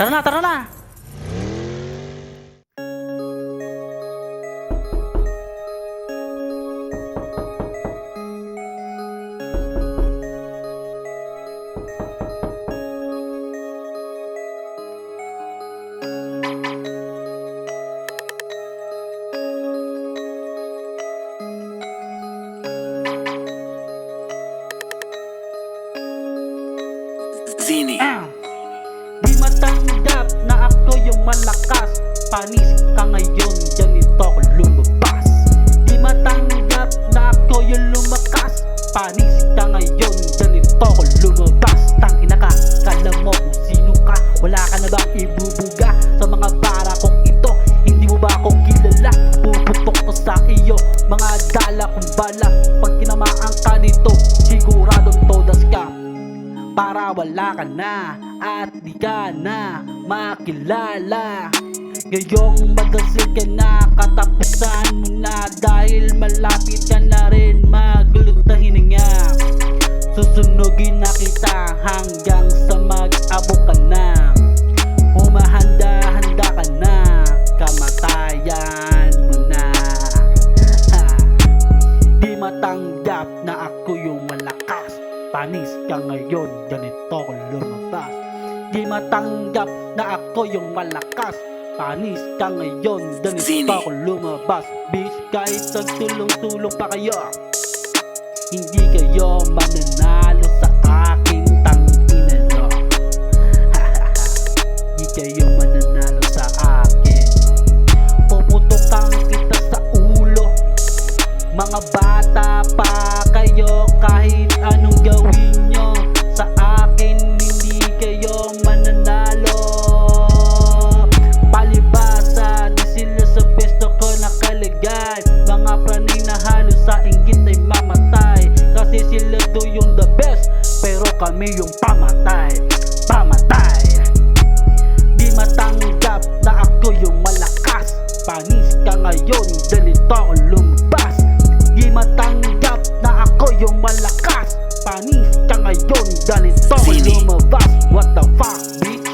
Tara na, tara na! Zini. Di matanggap na ako yung malakas. Panis ka ngayon, ganito ako lumabas. Di matanggap na ako yung lumakas. Panis ka ngayon, ganito ako lumabas. Tangina ka, kala mo kung sino ka. Wala ka na bang ibubuga sa mga bara kong ito? Hindi mo ba ako kilala? Puputok ko sa iyo, mga dala kong bala. Pag tinamaan ka nito, siguradong todas ka. Para wala ka na at di ka na makilala. Ngayong magasil ka na, katapusan mo na. Dahil malapit ka na rin magulot na hininga. Susunugin na kita hanggang sa mag-abot ka na. Humahanda-handa ka na, kamatayan mo na. Di matanggap na ako yung malakas. Panis ka ngayon, ganito ko lumabas. Di matanggap na ako yung malakas. Panis ka ngayon, ganito Zini. ko lumabas. Bitch, kahit nagtulong-tulong pa kayo, hindi kayo mananalo sa aking tangina nyo. Hindi kayo mananalo sa akin. Puputokan kita sa ulo. Mga bata pa kayo, kahit anong gawin nyo sa akin, hindi kayo mananalo. Palibasa, di sila sa pesto ko nakalagay. Mga praning na halos sa inggit ay mamatay. Kasi sila do yung the best, pero kami yung pamatay. Pamatay. Di matanggap na ako yung malakas. Panis ka ngayon, dalito ko lumabas. Di matanggap na ako yung malakas. Panis ka ngayon, ganito ko Zini. lumabas. What the fuck, bitch?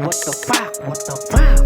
What the fuck? What the fuck?